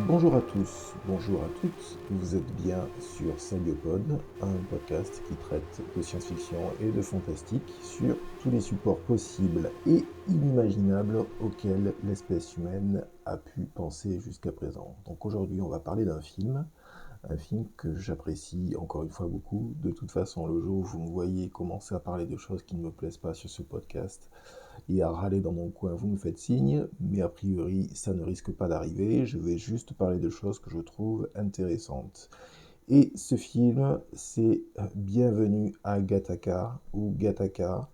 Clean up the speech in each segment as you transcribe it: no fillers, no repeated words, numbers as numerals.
Bonjour à tous, bonjour à toutes, vous êtes bien sur Sabiopod, un podcast qui traite de science-fiction et de fantastique sur tous les supports possibles et inimaginables auxquels l'espèce humaine a pu penser jusqu'à présent. Donc aujourd'hui on va parler d'un film que j'apprécie encore une fois beaucoup. De toute façon, le jour où vous me voyez commencer à parler de choses qui ne me plaisent pas sur ce podcast et à râler dans mon coin, vous me faites signe, mais a priori, ça ne risque pas d'arriver. Je vais juste parler de choses que je trouve intéressantes. Et ce film, c'est Bienvenue à Gattaca, ou Gattaca,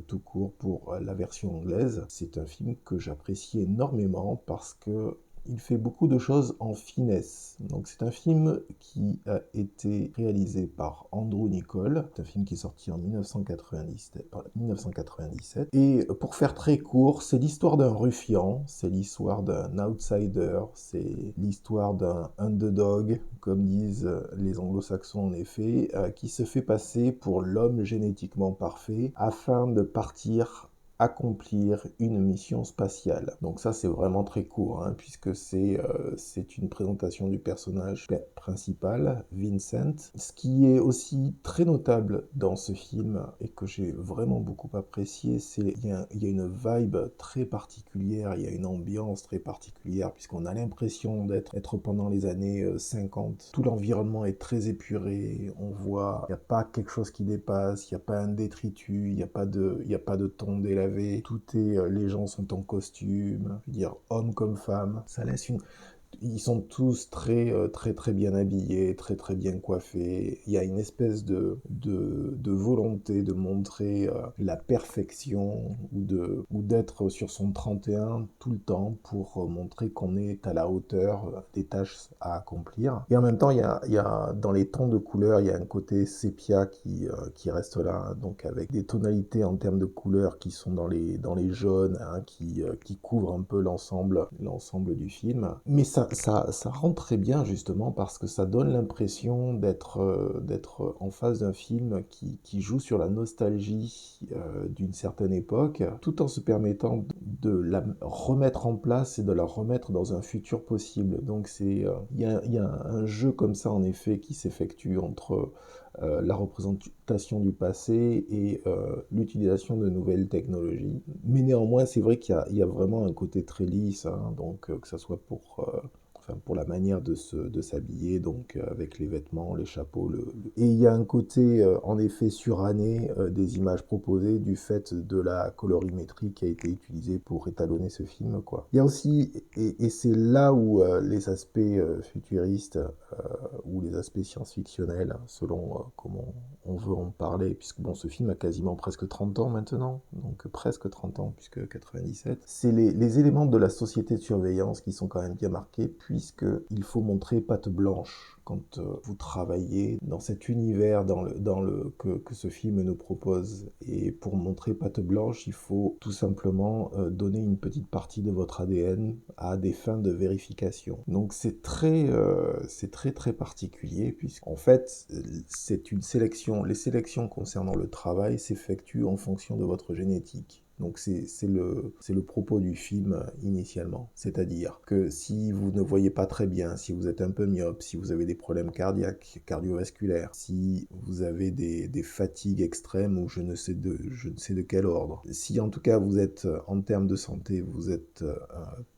tout court pour la version anglaise. C'est un film que j'apprécie énormément parce que il fait beaucoup de choses en finesse. Donc c'est un film qui a été réalisé par Andrew Niccol. C'est un film qui est sorti en 1997. Et pour faire très court, c'est l'histoire d'un ruffian, c'est l'histoire d'un outsider, c'est l'histoire d'un underdog, comme disent les anglo-saxons en effet, qui se fait passer pour l'homme génétiquement parfait afin de partir accomplir une mission spatiale. Donc ça c'est vraiment très court, puisque c'est une présentation du personnage principal, Vincent. Ce qui est aussi très notable dans ce film et que j'ai vraiment beaucoup apprécié, c'est il y a une vibe très particulière, il y a une ambiance très particulière, puisqu'on a l'impression d'être pendant les années 50. Tout l'environnement est très épuré, on voit, il n'y a pas quelque chose qui dépasse, il n'y a pas un détritus, il n'y a pas de ton délavé. Tout est, les gens sont en costume, je veux dire, hommes comme femmes. Ça laisse une, ils sont tous très bien habillés, très bien coiffés. Il y a une espèce de volonté de montrer la perfection ou d'être sur son 31 tout le temps pour montrer qu'on est à la hauteur des tâches à accomplir. Et en même temps, il y a dans les tons de couleurs, il y a un côté sépia qui reste là, donc avec des tonalités en termes de couleurs qui sont dans les jaunes, qui couvrent un peu l'ensemble du film. Mais ça rend très bien justement parce que ça donne l'impression d'être en face d'un film qui joue sur la nostalgie d'une certaine époque, tout en se permettant de la remettre en place et de la remettre dans un futur possible. Donc il y a un jeu comme ça en effet qui s'effectue entre la représentation du passé et l'utilisation de nouvelles technologies. Mais néanmoins, c'est vrai qu'il y a vraiment un côté très lisse, donc que ça soit pour la manière de s'habiller, donc avec les vêtements, les chapeaux. Et il y a un côté, en effet, suranné des images proposées du fait de la colorimétrie qui a été utilisée pour étalonner ce film, quoi. Il y a aussi, et c'est là où les aspects futuristes ou les aspects science-fictionnels, selon comment on veut en parler, puisque bon, ce film a quasiment presque 30 ans maintenant, donc presque 30 ans, puisque 97. C'est les éléments de la société de surveillance qui sont quand même bien marqués, puisqu'il faut montrer patte blanche quand vous travaillez dans cet univers que ce film nous propose. Et pour montrer patte blanche, il faut tout simplement donner une petite partie de votre ADN à des fins de vérification. Donc c'est très particulier, puisqu'en fait, c'est une sélection. Les sélections concernant le travail s'effectuent en fonction de votre génétique. Donc c'est le propos du film initialement. C'est-à-dire que si vous ne voyez pas très bien, si vous êtes un peu myope, si vous avez des problèmes cardiaques, cardiovasculaires, si vous avez des fatigues extrêmes ou je ne sais de quel ordre, si en tout cas vous êtes en termes de santé, vous êtes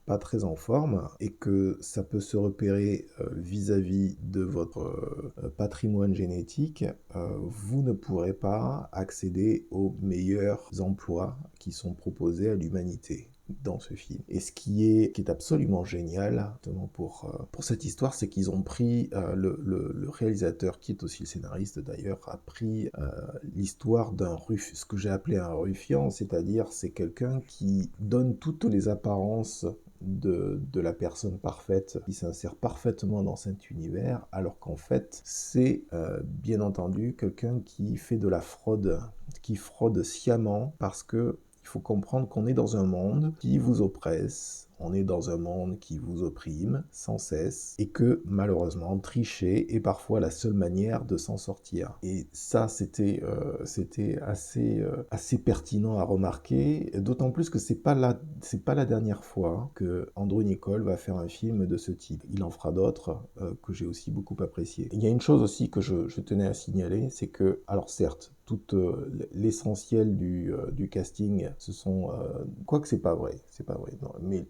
pas très en forme et que ça peut se repérer vis-à-vis de votre patrimoine génétique, vous ne pourrez pas accéder aux meilleurs emplois qui sont proposés à l'humanité dans ce film. Et ce qui est absolument génial, justement pour cette histoire, c'est qu'ils ont pris, le réalisateur, qui est aussi le scénariste d'ailleurs, a pris l'histoire ce que j'ai appelé un ruffian, c'est-à-dire c'est quelqu'un qui donne toutes les apparences de la personne parfaite, qui s'insère parfaitement dans cet univers, alors qu'en fait, c'est bien entendu quelqu'un qui fait de la fraude, qui fraude sciemment, parce que il faut comprendre qu'on est dans un monde qui vous oppresse. on est dans un monde qui vous opprime sans cesse et que malheureusement tricher est parfois la seule manière de s'en sortir. Et ça c'était assez pertinent à remarquer, d'autant plus que c'est pas la dernière fois que Andrew Niccol va faire un film de ce type. Il en fera d'autres que j'ai aussi beaucoup apprécié. Il y a une chose aussi que je tenais à signaler, c'est que, alors certes, tout l'essentiel du casting, ce sont... quoique c'est pas vrai, non, mais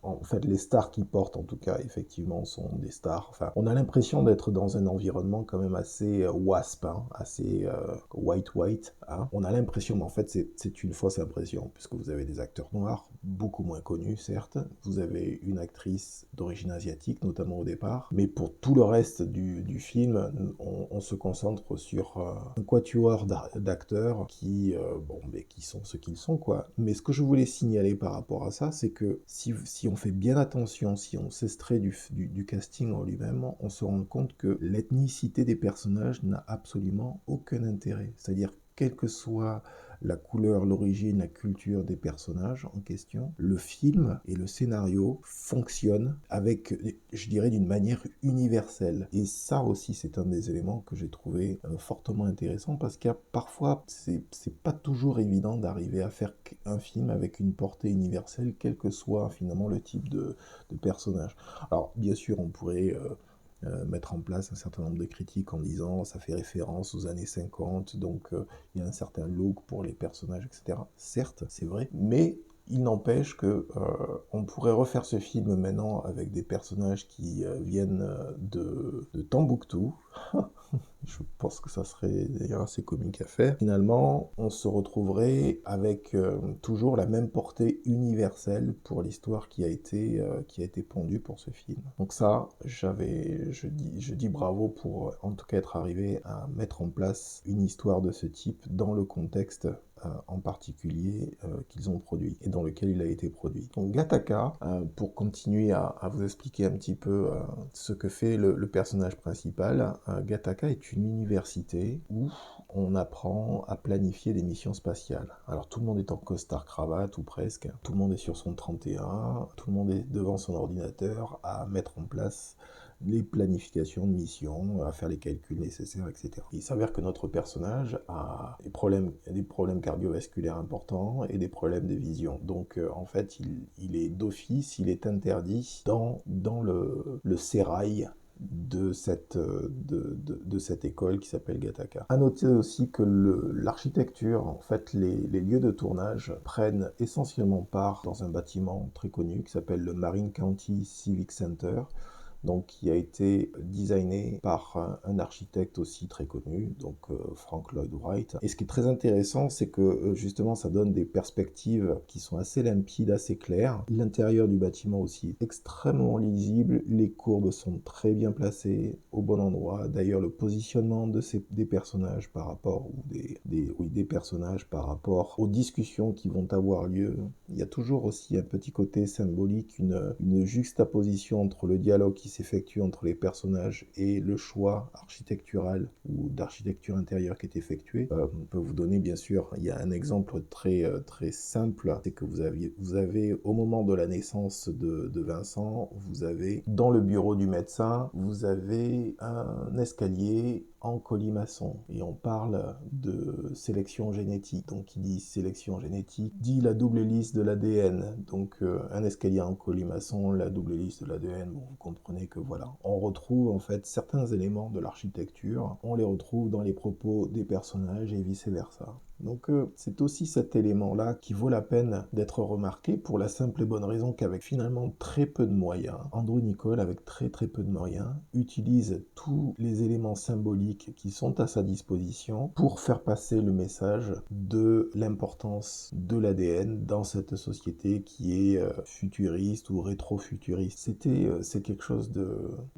en fait, les stars qui portent, en tout cas, effectivement, sont des stars. Enfin, on a l'impression d'être dans un environnement quand même assez wasp, hein, assez white, hein. On a l'impression, mais en fait, c'est une fausse impression, puisque vous avez des acteurs noirs, beaucoup moins connus, certes. Vous avez une actrice d'origine asiatique, notamment au départ. Mais pour tout le reste du film, on se concentre sur un quatuor d'acteurs qui, bon, mais qui sont ce qu'ils sont, quoi. Mais ce que je voulais signaler par rapport à ça, c'est que si on fait bien attention, si on s'extrait du casting en lui-même, on se rend compte que l'ethnicité des personnages n'a absolument aucun intérêt. C'est-à-dire, quelle que soit la couleur, l'origine, la culture des personnages en question, le film et le scénario fonctionnent avec, je dirais, d'une manière universelle. Et ça aussi, c'est un des éléments que j'ai trouvé fortement intéressant, parce qu'il y a parfois, c'est pas toujours évident d'arriver à faire un film avec une portée universelle, quel que soit finalement le type de personnage. Alors, bien sûr, on pourrait mettre en place un certain nombre de critiques en disant ça fait référence aux années 50, donc il y a un certain look pour les personnages, etc. Certes, c'est vrai, mais il n'empêche que on pourrait refaire ce film maintenant avec des personnages qui viennent de Tombouctou. Je pense que ça serait d'ailleurs assez comique à faire. Finalement, on se retrouverait avec toujours la même portée universelle pour l'histoire qui a été pondue pour ce film. Donc ça, je dis bravo pour en tout cas être arrivé à mettre en place une histoire de ce type dans le contexte en particulier qu'ils ont produit et dans lequel il a été produit. Donc Gattaca, pour continuer à vous expliquer un petit peu ce que fait le personnage principal, Gattaca est une université où on apprend à planifier des missions spatiales. Alors tout le monde est en costard-cravate ou presque, tout le monde est sur son 31, tout le monde est devant son ordinateur à mettre en place les planifications de missions, à faire les calculs nécessaires, etc. Il s'avère que notre personnage a des problèmes cardiovasculaires importants et des problèmes de vision. Donc en fait, il est d'office, il est interdit dans le sérail de cette école qui s'appelle Gattaca. À noter aussi que l'architecture, en fait, les lieux de tournage prennent essentiellement part dans un bâtiment très connu qui s'appelle le Marin County Civic Center, donc qui a été designé par un architecte aussi très connu, donc Frank Lloyd Wright. Et ce qui est très intéressant, c'est que justement ça donne des perspectives qui sont assez limpides, assez claires. L'intérieur du bâtiment aussi est extrêmement lisible, les courbes sont très bien placées au bon endroit. D'ailleurs, le positionnement des personnages par rapport, ou des personnages par rapport aux discussions qui vont avoir lieu, il y a toujours aussi un petit côté symbolique, une juxtaposition entre le dialogue qui s'effectue entre les personnages et le choix architectural ou d'architecture intérieure qui est effectué. On peut vous donner, bien sûr, il y a un exemple très simple, c'est que vous avez au moment de la naissance de Vincent, vous avez dans le bureau du médecin, vous avez un escalier en colimaçon, et on parle de sélection génétique. Donc qui dit sélection génétique dit la double hélice de l'ADN, donc un escalier en colimaçon, la double hélice de l'ADN, bon, vous comprenez que voilà, on retrouve en fait certains éléments de l'architecture, on les retrouve dans les propos des personnages et vice versa. Donc c'est aussi cet élément-là qui vaut la peine d'être remarqué, pour la simple et bonne raison qu'avec finalement très peu de moyens, Andrew Niccol, avec très peu de moyens, utilise tous les éléments symboliques qui sont à sa disposition pour faire passer le message de l'importance de l'ADN dans cette société qui est futuriste ou rétro-futuriste. C'est quelque chose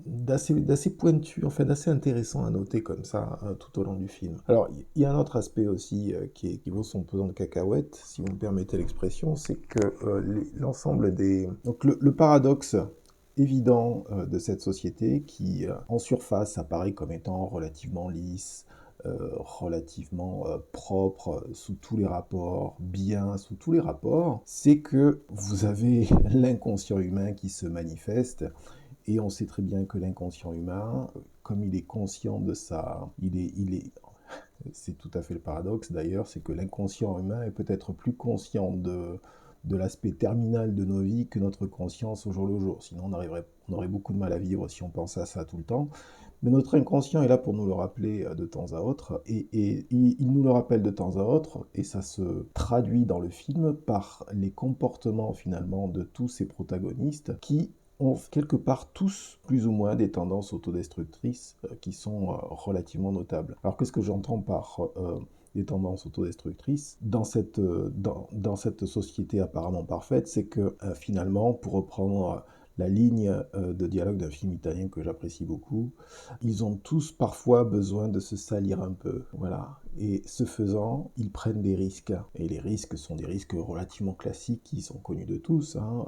d'assez pointu, enfin d'assez intéressant à noter comme ça tout au long du film. Alors il y a un autre aspect aussi qui vaut son pesant de cacahuètes, si vous me permettez l'expression, c'est que l'ensemble des... Donc le paradoxe évident de cette société qui, en surface, apparaît comme étant relativement lisse, relativement propre sous tous les rapports, bien sous tous les rapports, c'est que vous avez l'inconscient humain qui se manifeste. Et on sait très bien que l'inconscient humain, comme il est conscient de ça, c'est tout à fait le paradoxe d'ailleurs, c'est que l'inconscient humain est peut-être plus conscient de l'aspect terminal de nos vies que notre conscience au jour le jour. Sinon, on aurait beaucoup de mal à vivre si on pensait à ça tout le temps. Mais notre inconscient est là pour nous le rappeler de temps à autre, et il nous le rappelle de temps à autre, et ça se traduit dans le film par les comportements finalement de tous ces protagonistes qui ont quelque part tous plus ou moins des tendances autodestructrices qui sont relativement notables. Alors qu'est-ce que j'entends par des tendances autodestructrices dans cette société apparemment parfaite, c'est que finalement, pour reprendre la ligne de dialogue d'un film italien que j'apprécie beaucoup, ils ont tous parfois besoin de se salir un peu, voilà. Et ce faisant, ils prennent des risques. Et les risques sont des risques relativement classiques qui sont connus de tous, hein.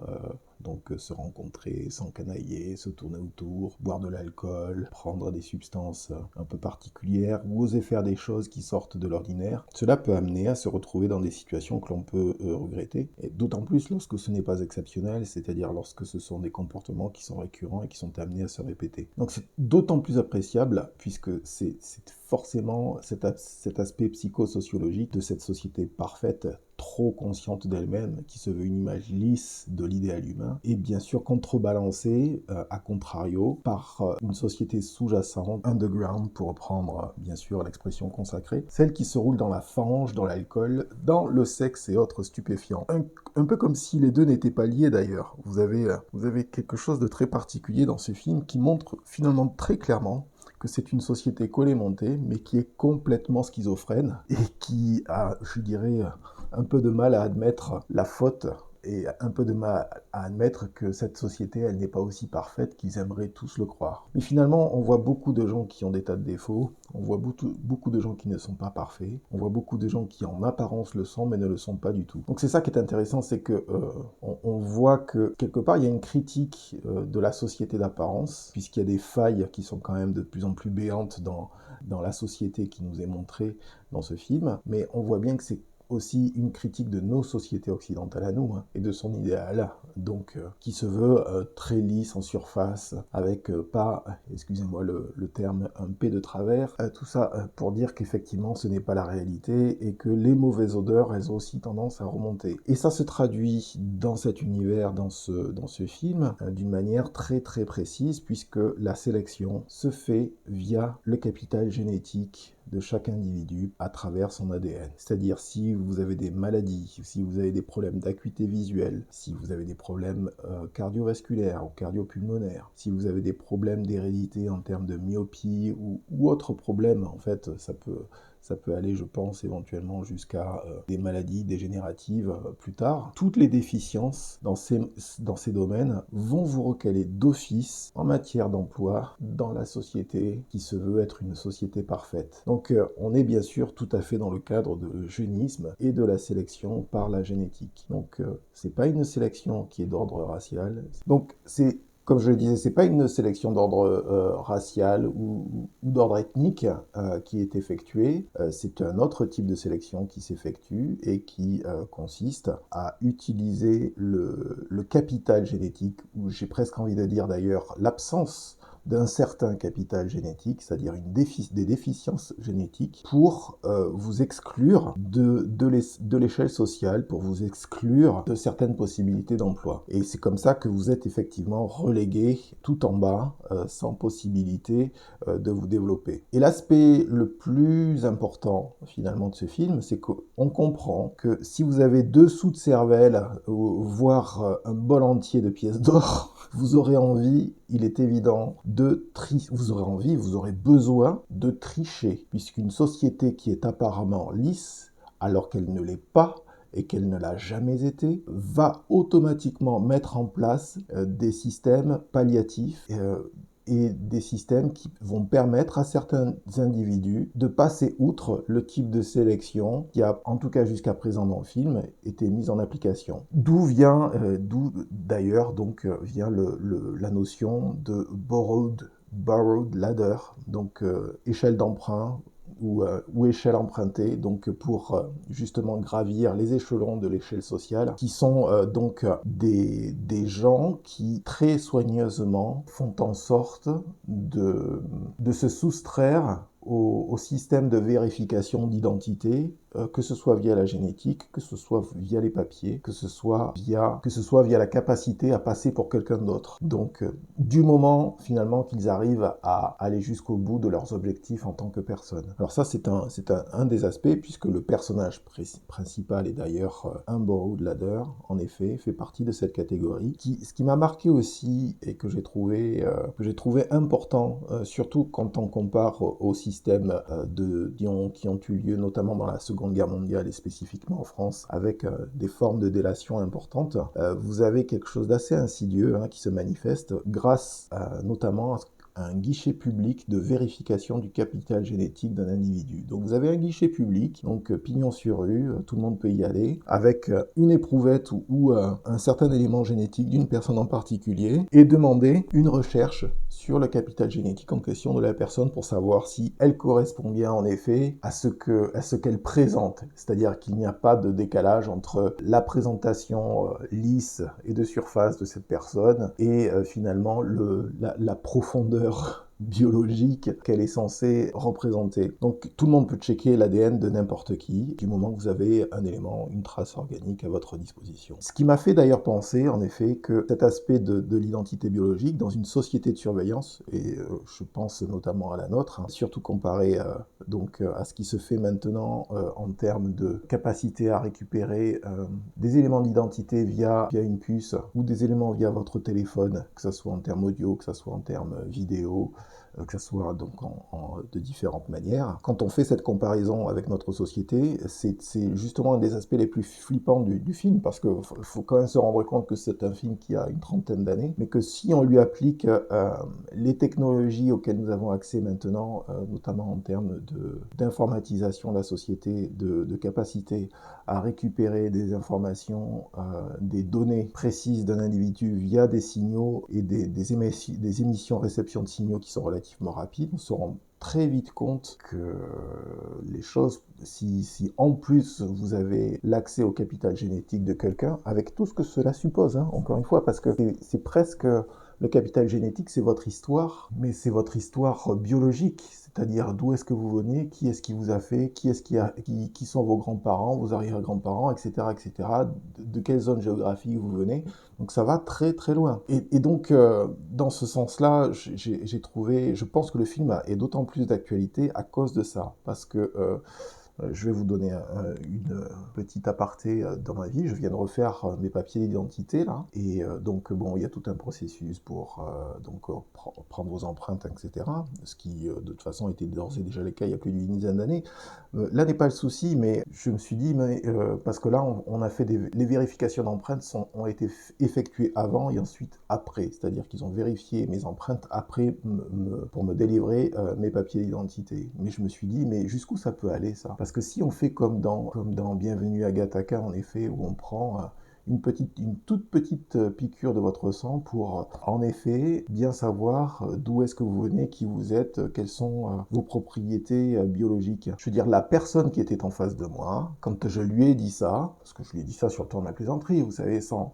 Donc se rencontrer, s'encanailler, se tourner autour, boire de l'alcool, prendre des substances un peu particulières ou oser faire des choses qui sortent de l'ordinaire. Cela peut amener à se retrouver dans des situations que l'on peut regretter, et d'autant plus lorsque ce n'est pas exceptionnel, c'est-à-dire lorsque ce sont des comportements qui sont récurrents et qui sont amenés à se répéter. Donc c'est d'autant plus appréciable puisque c'est forcément cet aspect psychosociologique de cette société parfaite, trop consciente d'elle-même, qui se veut une image lisse de l'idéal humain, et bien sûr contrebalancée, à contrario, par une société sous-jacente, underground, pour reprendre bien sûr l'expression consacrée, celle qui se roule dans la fange, dans l'alcool, dans le sexe et autres stupéfiants. Un peu comme si les deux n'étaient pas liés d'ailleurs. Vous avez quelque chose de très particulier dans ce film qui montre finalement très clairement que c'est une société collée-montée, mais qui est complètement schizophrène et qui a, je dirais, un peu de mal à admettre la faute et un peu de mal à admettre que cette société, elle n'est pas aussi parfaite qu'ils aimeraient tous le croire. Mais finalement, on voit beaucoup de gens qui ont des tas de défauts, on voit beaucoup de gens qui ne sont pas parfaits, on voit beaucoup de gens qui en apparence le sont, mais ne le sont pas du tout. Donc c'est ça qui est intéressant, c'est que on voit que quelque part, il y a une critique de la société d'apparence, puisqu'il y a des failles qui sont quand même de plus en plus béantes dans la société qui nous est montrée dans ce film, mais on voit bien que c'est aussi une critique de nos sociétés occidentales à nous, hein, et de son idéal, donc qui se veut très lisse en surface, avec pas, excusez-moi le terme, un P de travers, tout ça pour dire qu'effectivement ce n'est pas la réalité, et que les mauvaises odeurs, elles ont aussi tendance à remonter. Et ça se traduit dans cet univers, dans ce film, d'une manière très très précise, puisque la sélection se fait via le capital génétique de chaque individu à travers son ADN. C'est-à-dire si vous avez des maladies, si vous avez des problèmes d'acuité visuelle, si vous avez des problèmes cardiovasculaires ou cardiopulmonaires, si vous avez des problèmes d'hérédité en termes de myopie ou autres problèmes, en fait, ça peut aller, je pense, éventuellement jusqu'à des maladies dégénératives plus tard. Toutes les déficiences dans ces domaines vont vous recaler d'office en matière d'emploi dans la société qui se veut être une société parfaite. Donc on est bien sûr tout à fait dans le cadre de l'eugénisme et de la sélection par la génétique. Donc c'est pas une sélection qui est d'ordre racial. Donc c'est, comme je le disais, c'est pas une sélection d'ordre racial ou d'ordre ethnique qui est effectuée. C'est un autre type de sélection qui s'effectue et qui consiste à utiliser le capital génétique, ou j'ai presque envie de dire d'ailleurs l'absence d'un certain capital génétique, c'est-à-dire des déficiences génétiques, pour vous exclure de l'échelle sociale, pour vous exclure de certaines possibilités d'emploi. Et c'est comme ça que vous êtes effectivement relégué tout en bas, sans possibilité de vous développer. Et l'aspect le plus important finalement de ce film, c'est qu'on comprend que si vous avez 2 sous de cervelle, voire un bol entier de pièces d'or, vous aurez envie, il est évident, vous aurez besoin de tricher, puisqu'une société qui est apparemment lisse, alors qu'elle ne l'est pas, et qu'elle ne l'a jamais été, va automatiquement mettre en place des systèmes palliatifs et des systèmes qui vont permettre à certains individus de passer outre le type de sélection qui a, en tout cas jusqu'à présent dans le film, été mise en application. D'où d'ailleurs vient la notion de borrowed ladder, donc échelle d'emprunt, ou échelle empruntée, donc pour justement gravir les échelons de l'échelle sociale, qui sont donc des gens qui très soigneusement font en sorte de se soustraire au système de vérification d'identité, que ce soit via la génétique, que ce soit via les papiers, que ce soit via la capacité à passer pour quelqu'un d'autre. Donc, du moment finalement qu'ils arrivent à aller jusqu'au bout de leurs objectifs en tant que personne. Alors ça, c'est un des aspects, puisque le personnage principal est d'ailleurs un Borrowed Ladder, en effet, fait partie de cette catégorie. Ce qui m'a marqué aussi et que j'ai trouvé important, surtout quand on compare au système qui ont eu lieu notamment dans la Seconde Guerre mondiale et spécifiquement en France, avec des formes de délation importantes, vous avez quelque chose d'assez insidieux qui se manifeste grâce notamment à un guichet public de vérification du capital génétique d'un individu. Donc vous avez un guichet public, donc pignon sur rue, tout le monde peut y aller, avec une éprouvette ou un certain élément génétique d'une personne en particulier, et demander une recherche sur le capital génétique en question de la personne pour savoir si elle correspond bien en effet à ce qu'elle présente. C'est-à-dire qu'il n'y a pas de décalage entre la présentation lisse et de surface de cette personne et finalement la profondeur biologique qu'elle est censée représenter. Donc tout le monde peut checker l'ADN de n'importe qui, du moment que vous avez un élément, une trace organique à votre disposition. Ce qui m'a fait d'ailleurs penser, en effet, que cet aspect de l'identité biologique, dans une société de surveillance, et je pense notamment à la nôtre, surtout comparé donc à ce qui se fait maintenant en termes de capacité à récupérer des éléments d'identité via une puce, ou des éléments via votre téléphone, que ce soit en termes audio, que ce soit en termes vidéo, que ce soit donc de différentes manières. Quand on fait cette comparaison avec notre société, c'est justement un des aspects les plus flippants du film, parce qu'il faut quand même se rendre compte que c'est un film qui a une trentaine d'années, mais que si on lui applique les technologies auxquelles nous avons accès maintenant, notamment en termes d'informatisation de la société, de capacité à récupérer des informations, des données précises d'un individu via des signaux et des émissions-réceptions de signaux qui sont relativement rapides, on se rend très vite compte que les choses, si en plus vous avez l'accès au capital génétique de quelqu'un, avec tout ce que cela suppose, encore une fois, parce que c'est presque... Le capital génétique, c'est votre histoire, mais c'est votre histoire biologique, c'est-à-dire d'où est-ce que vous venez, qui est-ce qui vous a fait, qui sont vos grands-parents, vos arrière-grands-parents, etc., etc., de quelle zone géographique vous venez. Donc ça va très très loin. Et donc, dans ce sens-là, je pense que le film est d'autant plus d'actualité à cause de ça, parce que... je vais vous donner une petite aparté dans ma vie. Je viens de refaire mes papiers d'identité là, et donc bon, il y a tout un processus pour prendre vos empreintes, etc. Ce qui de toute façon était d'ores et déjà le cas il y a plus d'une dizaine d'années. Là n'est pas le souci, mais je me suis dit, parce que là on a fait les vérifications d'empreintes ont été effectuées avant et ensuite après, c'est-à-dire qu'ils ont vérifié mes empreintes après pour me délivrer mes papiers d'identité. Mais je me suis dit, mais jusqu'où ça peut aller ça? Parce que si on fait comme dans Bienvenue à Gattaca, en effet, où on prend une toute petite piqûre de votre sang pour, en effet, bien savoir d'où est-ce que vous venez, qui vous êtes, quelles sont vos propriétés biologiques. Je veux dire, la personne qui était en face de moi, quand je lui ai dit ça, parce que je lui ai dit ça sur le ton de la plaisanterie, vous savez, sans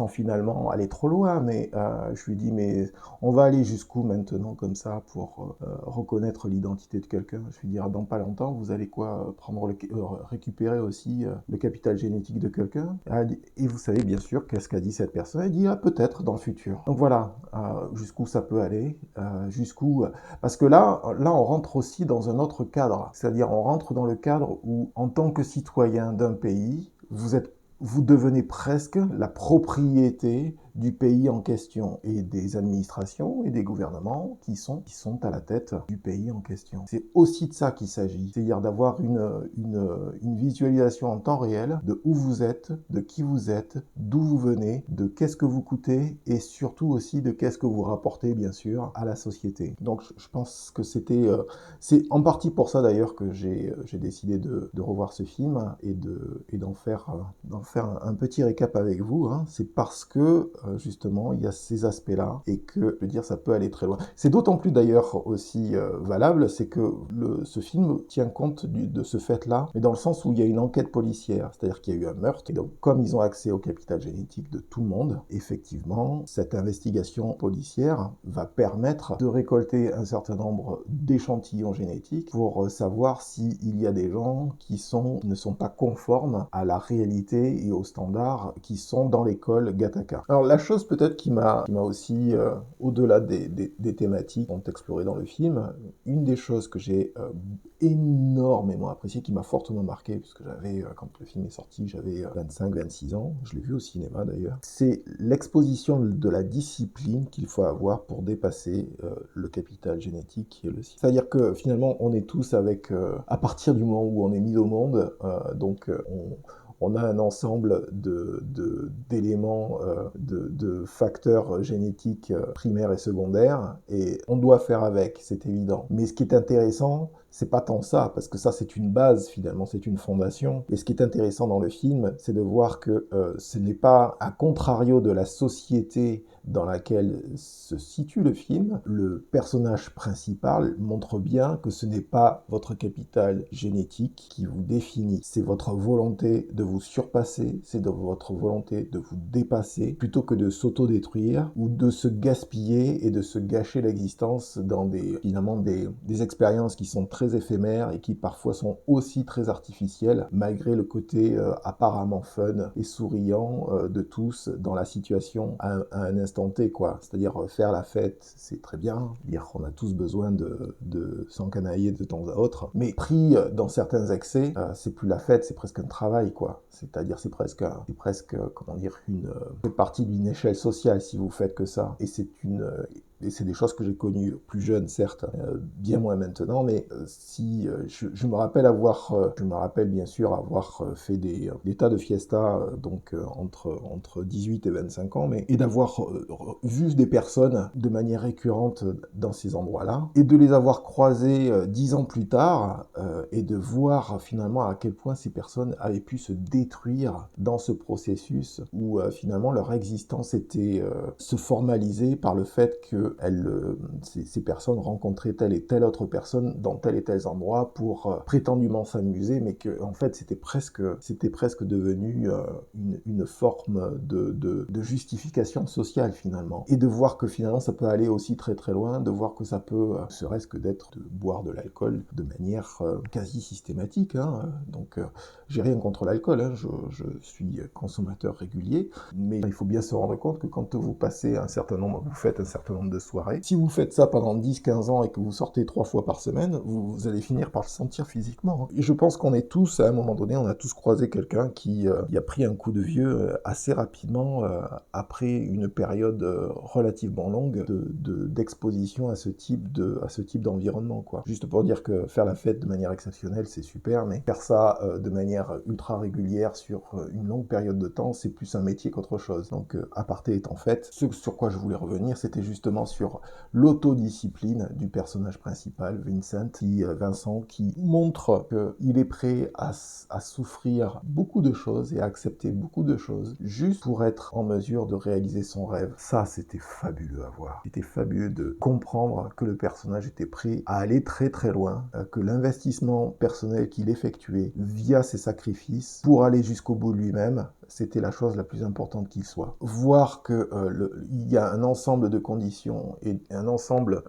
finalement aller trop loin, mais je lui ai dit, mais on va aller jusqu'où maintenant comme ça pour reconnaître l'identité de quelqu'un? Je lui ai dit, dans pas longtemps, vous allez quoi, récupérer aussi le capital génétique de quelqu'un? Et vous savez bien sûr qu'est-ce qu'a dit cette personne? Elle dit, peut-être dans le futur. Donc voilà, jusqu'où ça peut aller, parce que là on rentre aussi dans un autre cadre, c'est-à-dire on rentre dans le cadre où en tant que citoyen d'un pays, vous devenez presque la propriété du pays en question et des administrations et des gouvernements qui sont à la tête du pays en question. C'est aussi de ça qu'il s'agit, c'est-à-dire d'avoir une visualisation en temps réel de où vous êtes, de qui vous êtes, d'où vous venez, de qu'est-ce que vous coûtez et surtout aussi de qu'est-ce que vous rapportez bien sûr à la société. Donc je pense que c'est en partie pour ça d'ailleurs que j'ai décidé de revoir ce film et d'en faire un petit récap avec vous. C'est parce que justement il y a ces aspects-là et que, je veux dire, ça peut aller très loin. C'est d'autant plus d'ailleurs aussi valable, c'est que ce film tient compte de ce fait-là, mais dans le sens où il y a une enquête policière, c'est-à-dire qu'il y a eu un meurtre, et donc comme ils ont accès au capital génétique de tout le monde, effectivement, cette investigation policière va permettre de récolter un certain nombre d'échantillons génétiques pour savoir s'il y a des gens qui ne sont pas conformes à la réalité et aux standards qui sont dans l'école Gattaca. Alors la chose peut-être qui m'a aussi, au-delà des thématiques qu'on explorées dans le film, une des choses que j'ai énormément apprécié, qui m'a fortement marqué, puisque quand le film est sorti, j'avais 25-26 ans, je l'ai vu au cinéma d'ailleurs, c'est l'exposition de la discipline qu'il faut avoir pour dépasser le capital génétique qui est le sien. C'est-à-dire que finalement, on est tous à partir du moment où on est mis au monde, on a un ensemble d'éléments, de facteurs génétiques primaires et secondaires, et on doit faire avec, c'est évident. Mais ce qui est intéressant, c'est pas tant ça, parce que ça c'est une base finalement, c'est une fondation. Et ce qui est intéressant dans le film, c'est de voir que ce n'est pas, à contrario de la société dans laquelle se situe le film, le personnage principal montre bien que ce n'est pas votre capital génétique qui vous définit, c'est votre volonté de vous surpasser, c'est votre volonté de vous dépasser, plutôt que de s'auto-détruire ou de se gaspiller et de se gâcher l'existence dans finalement des expériences qui sont très éphémères et qui parfois sont aussi très artificielles, malgré le côté apparemment fun et souriant de tous dans la situation à un instant T, quoi. C'est-à-dire faire la fête, c'est très bien. Dire on a tous besoin de s'encanailler de temps à autre. Mais pris dans certains excès, c'est plus la fête, c'est presque un travail, quoi. C'est-à-dire c'est presque, comment dire, une partie d'une échelle sociale si vous faites que ça. Et c'est des choses que j'ai connues plus jeune, certes, bien moins maintenant, mais je me rappelle bien sûr avoir fait des tas de fiestas, donc entre 18 et 25 ans, et d'avoir vu des personnes de manière récurrente dans ces endroits-là, et de les avoir croisées 10 ans plus tard, et de voir finalement à quel point ces personnes avaient pu se détruire dans ce processus où finalement leur existence se formalisait par le fait que ces personnes rencontraient telle et telle autre personne dans tel et tel endroit pour prétendument s'amuser, mais que en fait c'était presque devenu une forme de justification sociale finalement. Et de voir que finalement ça peut aller aussi très très loin, de voir que ça peut, serait-ce que de boire de l'alcool de manière quasi systématique, hein. Donc j'ai rien contre l'alcool, hein. Je suis consommateur régulier, mais il faut bien se rendre compte que quand vous faites un certain nombre de soirées, si vous faites ça pendant 10-15 ans et que vous sortez 3 fois par semaine, vous allez finir par le sentir physiquement. Et je pense qu'on est tous, à un moment donné, on a tous croisé quelqu'un qui a pris un coup de vieux assez rapidement après une période relativement longue d'exposition à ce type d'environnement, quoi. Juste pour dire que faire la fête de manière exceptionnelle, c'est super, mais faire ça de manière ultra régulière sur une longue période de temps, c'est plus un métier qu'autre chose. Donc, aparté étant fait, ce sur quoi je voulais revenir, c'était justement sur l'autodiscipline du personnage principal, Vincent, qui montre qu'il est prêt à souffrir beaucoup de choses et à accepter beaucoup de choses juste pour être en mesure de réaliser son rêve. Ça, c'était fabuleux à voir. C'était fabuleux de comprendre que le personnage était prêt à aller très très loin, que l'investissement personnel qu'il effectuait via ses sacrifices pour aller jusqu'au bout de lui-même, c'était la chose la plus importante qu'il soit. Voir que il y a un ensemble de conditions et un ensemble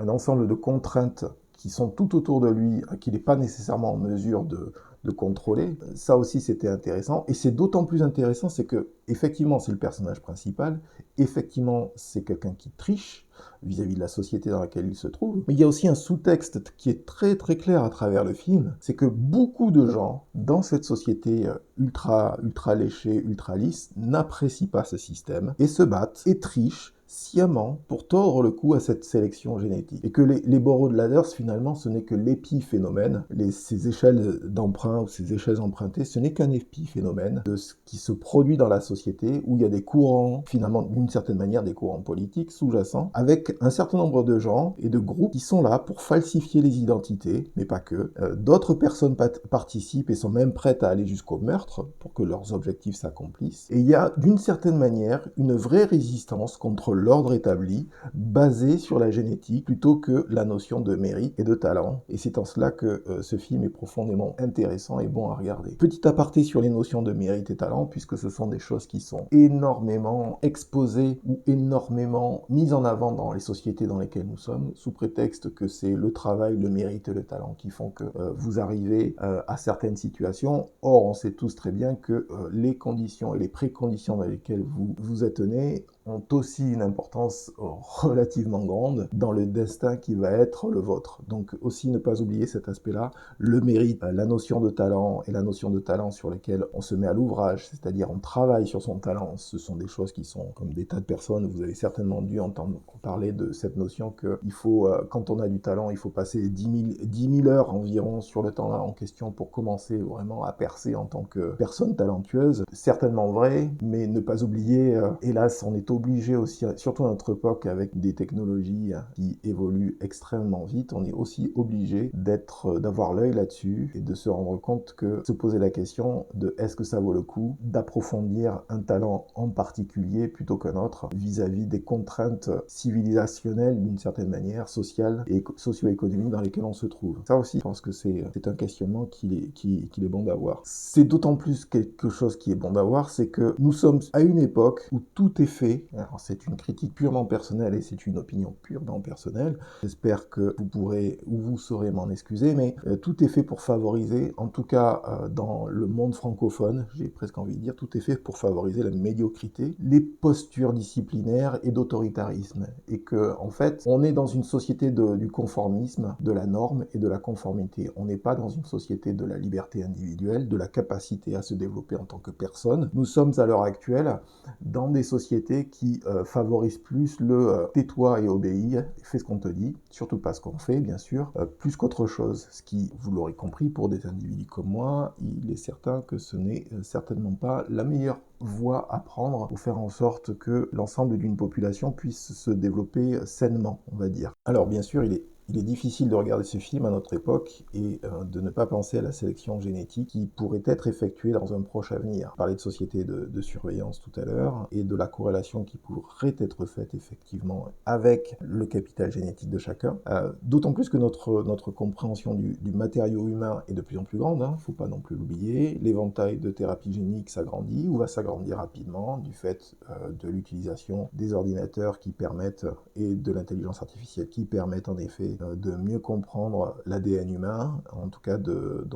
de contraintes qui sont tout autour de lui, qu'il n'est pas nécessairement en mesure de contrôler, ça aussi c'était intéressant. Et c'est d'autant plus intéressant, c'est que effectivement c'est le personnage principal, effectivement c'est quelqu'un qui triche vis-à-vis de la société dans laquelle il se trouve, mais il y a aussi un sous-texte qui est très très clair à travers le film, c'est que beaucoup de gens dans cette société ultra léchée, ultra lisse, n'apprécient pas ce système et se battent et trichent sciemment pour tordre le cou à cette sélection génétique. Et que les borrowed ladders, finalement, ce n'est que l'épiphénomène. Ces échelles d'emprunt ou ces échelles empruntées, ce n'est qu'un épiphénomène de ce qui se produit dans la société, où il y a des courants, finalement, d'une certaine manière, des courants politiques sous-jacents, avec un certain nombre de gens et de groupes qui sont là pour falsifier les identités, mais pas que. D'autres personnes participent et sont même prêtes à aller jusqu'au meurtre pour que leurs objectifs s'accomplissent. Et il y a, d'une certaine manière, une vraie résistance contre l'ordre établi, basée sur la génétique, plutôt que la notion de mérite et de talent. Et c'est en cela que ce film est profondément intéressant et bon à regarder. Petit aparté sur les notions de mérite et talent, puisque ce sont des choses qui sont énormément exposées ou énormément mises en avant dans les sociétés dans lesquelles nous sommes, sous prétexte que c'est le travail, le mérite et le talent qui font que vous arrivez à certaines situations. Or, on sait tous très bien que les conditions et les préconditions dans lesquelles vous êtes né ont aussi une importance relativement grande dans le destin qui va être le vôtre. Donc aussi ne pas oublier cet aspect-là, le mérite, la notion de talent et la notion de talent sur lesquelles on se met à l'ouvrage, c'est-à-dire on travaille sur son talent. Ce sont des choses qui sont comme des tas de personnes, vous avez certainement dû entendre parler de cette notion qu'il faut, quand on a du talent, il faut passer 10 000 heures environ sur le temps en question pour commencer vraiment à percer en tant que personne talentueuse. Certainement vrai, mais ne pas oublier, hélas, on est obligé aussi, surtout à notre époque avec des technologies qui évoluent extrêmement vite, on est aussi obligé d'avoir l'œil là-dessus et de se rendre compte que se poser la question de est-ce que ça vaut le coup d'approfondir un talent en particulier plutôt qu'un autre vis-à-vis des contraintes civilisationnelles d'une certaine manière, sociales et socio-économiques dans lesquelles on se trouve. Ça aussi, je pense que c'est un questionnement qu'il est bon d'avoir. C'est d'autant plus quelque chose qui est bon d'avoir, c'est que nous sommes à une époque où tout est fait. Alors c'est une critique purement personnelle et c'est une opinion purement personnelle. J'espère que vous pourrez ou vous saurez m'en excuser, mais tout est fait pour favoriser, en tout cas dans le monde francophone, j'ai presque envie de dire, tout est fait pour favoriser la médiocrité, les postures disciplinaires et d'autoritarisme. Et que, en fait, on est dans une société du conformisme, de la norme et de la conformité. On n'est pas dans une société de la liberté individuelle, de la capacité à se développer en tant que personne. Nous sommes à l'heure actuelle dans des sociétés qui favorisent plus le tais-toi et obéis, fais ce qu'on te dit, surtout pas ce qu'on fait, bien sûr, plus qu'autre chose. Ce qui, vous l'aurez compris, pour des individus comme moi, il est certain que ce n'est certainement pas la meilleure voie à prendre pour faire en sorte que l'ensemble d'une population puisse se développer sainement, on va dire. Alors, bien sûr, il est difficile de regarder ce film à notre époque et de ne pas penser à la sélection génétique qui pourrait être effectuée dans un proche avenir. On parlait de société de surveillance tout à l'heure et de la corrélation qui pourrait être faite effectivement avec le capital génétique de chacun. D'autant plus que notre compréhension du matériau humain est de plus en plus grande, hein, faut pas non plus l'oublier. L'éventail de thérapies géniques s'agrandit ou va s'agrandir rapidement du fait de l'utilisation des ordinateurs qui permettent et de l'intelligence artificielle qui permettent en effet de mieux comprendre l'ADN humain, en tout cas de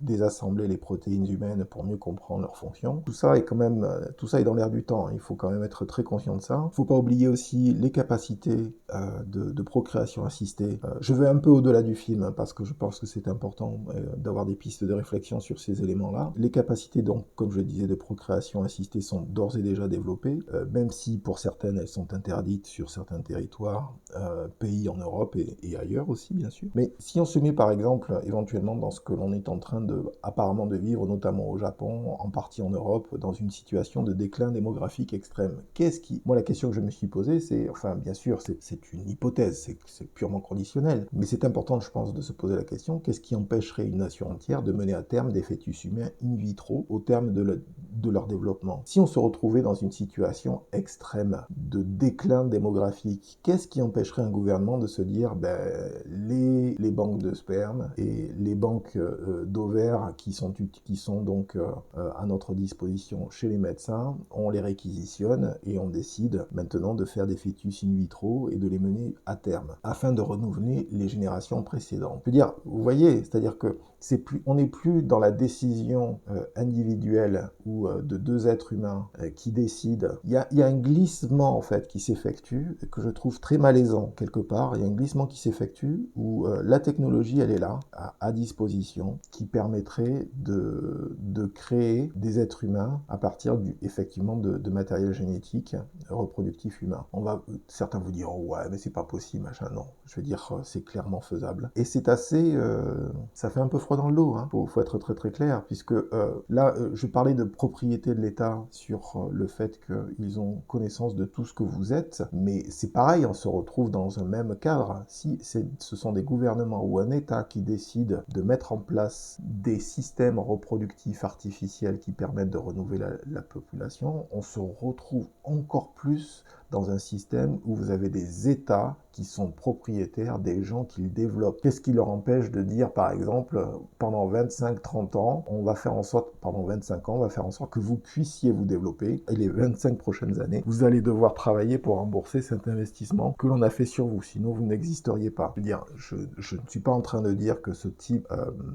désassembler les protéines humaines pour mieux comprendre leurs fonctions. Tout ça est dans l'air du temps, hein. Il faut quand même être très conscient de ça. Il ne faut pas oublier aussi les capacités de procréation assistée. Je vais un peu au-delà du film, hein, parce que je pense que c'est important d'avoir des pistes de réflexion sur ces éléments-là. Les capacités, donc, comme je le disais, de procréation assistée sont d'ores et déjà développées, même si pour certaines elles sont interdites sur certains territoires, pays en Europe et ailleurs aussi, bien sûr. Mais si on se met par exemple éventuellement dans ce que l'on est en train apparemment de vivre, notamment au Japon, en partie en Europe, dans une situation de déclin démographique extrême, moi la question que je me suis posée, c'est, enfin bien sûr, c'est une hypothèse, c'est purement conditionnel, mais c'est important, je pense, de se poser la question, qu'est-ce qui empêcherait une nation entière de mener à terme des fœtus humains in vitro au terme de leur développement? Si on se retrouvait dans une situation extrême de déclin démographique, qu'est-ce qui empêcherait un gouvernement de se dire, les banques de sperme et les banques d'ovaires qui sont donc à notre disposition chez les médecins, on les réquisitionne et on décide maintenant de faire des fœtus in vitro et de les mener à terme, afin de renouveler les générations précédentes. Je veux dire, vous voyez, c'est-à-dire que on n'est plus dans la décision individuelle ou de deux êtres humains qui décident. Il y a un glissement en fait qui s'effectue, que je trouve très malaisant quelque part. Il y a un glissement qui s'effectue où la technologie, elle est là, à disposition, qui permettrait de créer des êtres humains à partir effectivement de matériel génétique reproductif humain. Certains vous diront, ouais, mais c'est pas possible, machin. Non, je veux dire, c'est clairement faisable. Et c'est assez, ça fait un peu froid dans le dos, hein. Faut être très très clair, puisque là, je parlais de propriété de l'État sur le fait qu'ils ont connaissance de tout ce que vous êtes, mais c'est pareil, on se retrouve dans un même cadre. Si ce sont des gouvernements ou un État qui décide de mettre en place des systèmes reproductifs artificiels qui permettent de renouveler la population, on se retrouve encore plus dans un système où vous avez des États qui sont propriétaires des gens qu'ils développent. Qu'est-ce qui leur empêche de dire, par exemple, pendant 25-30 ans, on va faire en sorte, pendant 25 ans, on va faire en sorte que vous puissiez vous développer, et les 25 prochaines années, vous allez devoir travailler pour rembourser cet investissement que l'on a fait sur vous, sinon vous n'existeriez pas. Je veux dire, je ne suis pas en train de dire que ce type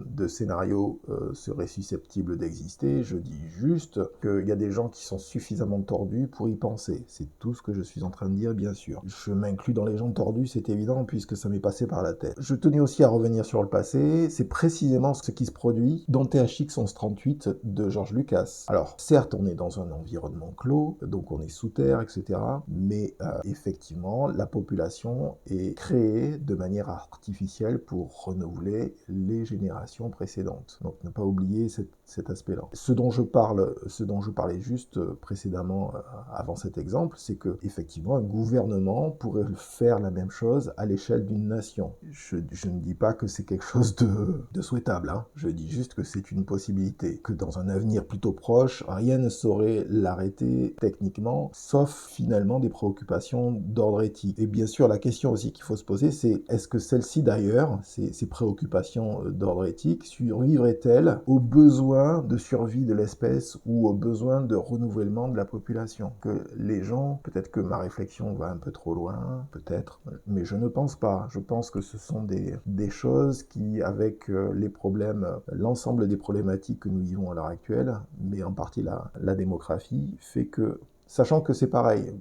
de scénario serait susceptible d'exister, je dis juste qu'il y a des gens qui sont suffisamment tordus pour y penser. C'est tout ce que je suis en train de dire, bien sûr. Je m'inclus dans les gens tordus, c'est évident, puisque ça m'est passé par la tête. Je tenais aussi à revenir sur le passé, c'est précisément ce qui se produit dans THX 1138 de George Lucas. Alors, certes, on est dans un environnement clos, donc on est sous terre, etc., mais effectivement, la population est créée de manière artificielle pour renouveler les générations précédentes. Donc, ne pas oublier cet aspect-là. Ce dont je parlais juste précédemment, avant cet exemple, c'est que effectivement, un gouvernement pourrait faire la même chose à l'échelle d'une nation. Je ne dis pas que c'est quelque chose de souhaitable, hein. Je dis juste que c'est une possibilité, que dans un avenir plutôt proche, rien ne saurait l'arrêter techniquement, sauf finalement des préoccupations d'ordre éthique. Et bien sûr, la question aussi qu'il faut se poser, c'est est-ce que celle-ci d'ailleurs, ces préoccupations d'ordre éthique, survivraient-elles aux besoins de survie de l'espèce ou aux besoins de renouvellement de la population? Que les gens, peut-être que ma réflexion va un peu trop loin, peut-être, mais je ne pense pas. Je pense que ce sont des choses qui, avec les problèmes, l'ensemble des problématiques que nous vivons à l'heure actuelle, mais en partie la démographie, fait que sachant que c'est pareil,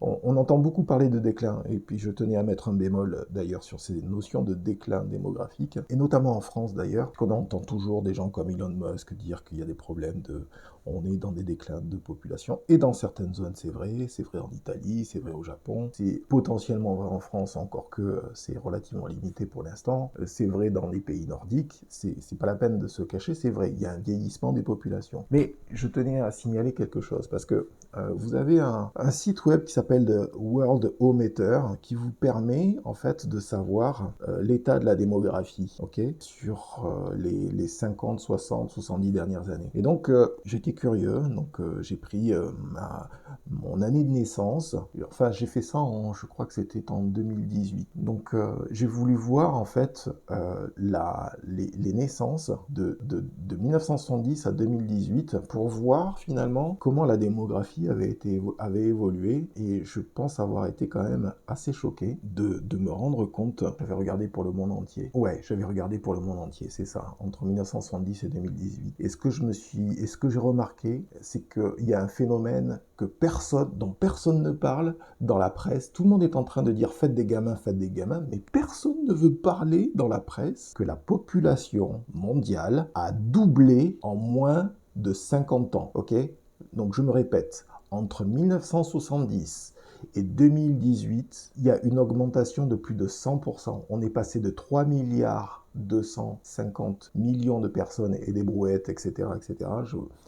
on entend beaucoup parler de déclin, et puis je tenais à mettre un bémol d'ailleurs sur ces notions de déclin démographique, et notamment en France d'ailleurs, qu'on entend toujours des gens comme Elon Musk dire qu'il y a des problèmes on est dans des déclins de population, et dans certaines zones c'est vrai en Italie, c'est vrai au Japon, c'est potentiellement vrai en France, encore que c'est relativement limité pour l'instant, c'est vrai dans les pays nordiques, c'est pas la peine de se cacher, c'est vrai, il y a un vieillissement des populations. Mais je tenais à signaler quelque chose, parce que vous avez un site web qui s'appelle The Worldometer qui vous permet en fait de savoir l'état de la démographie, ok, sur les 50, 60, 70 dernières années. Et donc j'étais curieux, donc j'ai pris mon année de naissance, enfin j'ai fait ça je crois que c'était en 2018. Donc j'ai voulu voir en fait les naissances de 1970 à 2018 pour voir finalement comment la démographie avait évolué, et je pense avoir été quand même assez choqué de me rendre compte. J'avais regardé pour le monde entier. Ouais, j'avais regardé pour le monde entier, c'est ça, entre 1970 et 2018. Et ce que j'ai remarqué, c'est qu'il y a un phénomène dont personne ne parle dans la presse. Tout le monde est en train de dire faites des gamins, mais personne ne veut parler dans la presse que la population mondiale a doublé en moins de 50 ans, ok? Donc je me répète, entre 1970 et 2018, il y a une augmentation de plus de 100%. On est passé de 3 milliards 250 millions de personnes et des brouettes, etc., etc.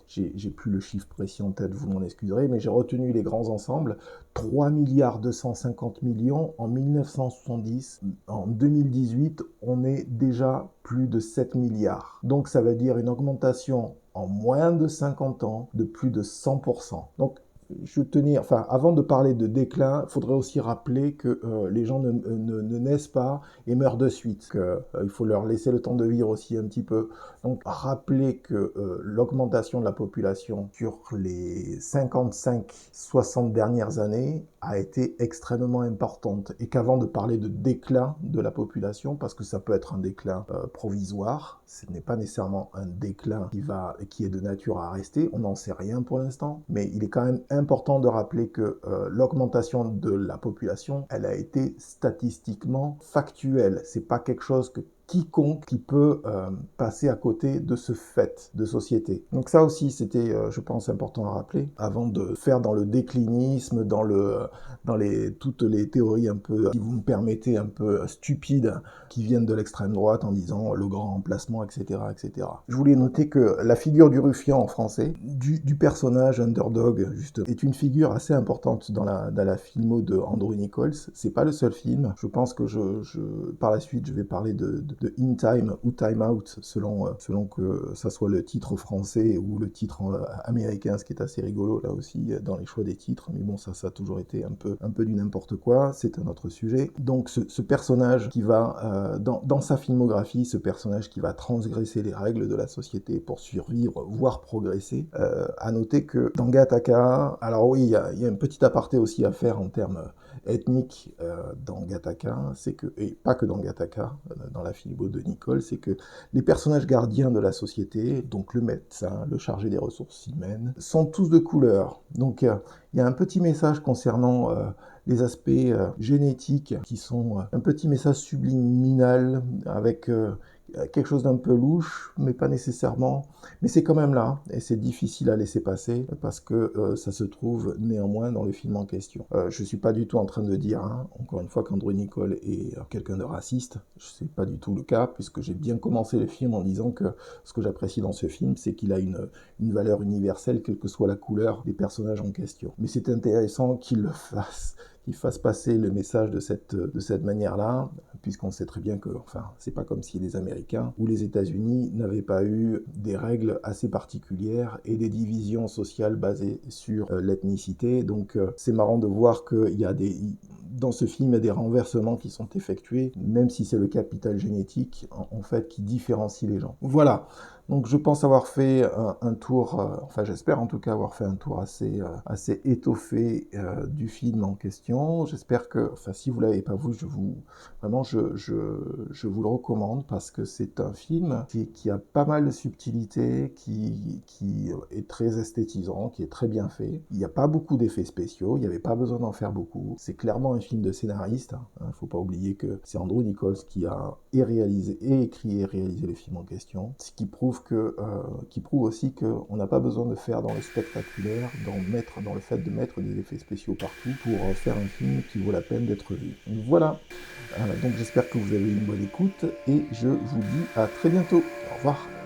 J'ai plus le chiffre précis en tête, vous m'en excuserez, mais j'ai retenu les grands ensembles. 3 milliards 250 millions en 1970. En 2018, on est déjà plus de 7 milliards. Donc ça veut dire une augmentation en moins de 50 ans de plus de 100%. Donc avant de parler de déclin, il faudrait aussi rappeler que les gens ne naissent pas et meurent de suite. Il faut leur laisser le temps de vivre aussi un petit peu. Donc, rappeler que l'augmentation de la population sur les 55-60 dernières années a été extrêmement importante, et qu'avant de parler de déclin de la population, parce que ça peut être un déclin provisoire, ce n'est pas nécessairement un déclin qui est de nature à rester, on n'en sait rien pour l'instant, mais il est quand même important de rappeler que l'augmentation de la population, elle a été statistiquement factuelle. C'est pas quelque chose que quiconque qui peut passer à côté de ce fait de société. Donc ça aussi, c'était, je pense, important à rappeler, avant de faire dans le déclinisme, dans toutes les théories un peu, si vous me permettez, un peu stupides, qui viennent de l'extrême droite en disant le grand remplacement, etc., etc. Je voulais noter que la figure du ruffian en français, du personnage underdog, juste, est une figure assez importante dans la filmo de Andrew Nichols. C'est pas le seul film. Je pense que par la suite, je vais parler de In Time ou Time Out, selon que ça soit le titre français ou le titre américain, ce qui est assez rigolo là aussi dans les choix des titres. Mais bon, ça a toujours été un peu du n'importe quoi. C'est un autre sujet. Donc ce personnage qui va, dans sa filmographie, ce personnage qui va transgresser les règles de la société pour survivre, voire progresser. À noter que dans Gattaca, alors oui, il y a un petit aparté aussi à faire en termes ethniques dans Gattaca, c'est que, et pas que dans Gattaca, dans la filmo de Nicole, c'est que les personnages gardiens de la société, donc le médecin, le chargé des ressources humaines, sont tous de couleur. Donc il y a un petit message concernant les aspects génétiques qui sont un petit message subliminal avec quelque chose d'un peu louche, mais pas nécessairement. Mais c'est quand même là, et c'est difficile à laisser passer, parce que ça se trouve néanmoins dans le film en question. Je suis pas du tout en train de dire, hein, encore une fois, qu'Andrew Niccol est quelqu'un de raciste. C'est pas du tout le cas, puisque j'ai bien commencé le film en disant que ce que j'apprécie dans ce film, c'est qu'il a une valeur universelle, quelle que soit la couleur des personnages en question. Mais c'est intéressant qu'il le fasse, qu'il fasse passer le message de cette manière-là, puisqu'on sait très bien que, enfin, c'est pas comme si les Américains ou les États-Unis n'avaient pas eu des règles assez particulières et des divisions sociales basées sur l'ethnicité. Donc, c'est marrant de voir qu'il y a dans ce film, il y a des renversements qui sont effectués, même si c'est le capital génétique, en fait, qui différencie les gens. Voilà. Donc je pense avoir fait un tour, enfin j'espère en tout cas avoir fait un tour assez étoffé du film en question. J'espère que, enfin si vous l'avez pas vu, vraiment je vous le recommande parce que c'est un film qui a pas mal de subtilité, qui est très esthétisant, qui est très bien fait. Il n'y a pas beaucoup d'effets spéciaux, il n'y avait pas besoin d'en faire beaucoup. C'est clairement un film de scénariste. Hein. Faut pas oublier que c'est Andrew Nichols qui a écrit et réalisé le film en question, ce qui prouve aussi qu'on n'a pas besoin de faire dans le spectaculaire, dans le fait de mettre des effets spéciaux partout pour faire un film qui vaut la peine d'être vu. Voilà, donc j'espère que vous avez eu une bonne écoute et je vous dis à très bientôt. Au revoir.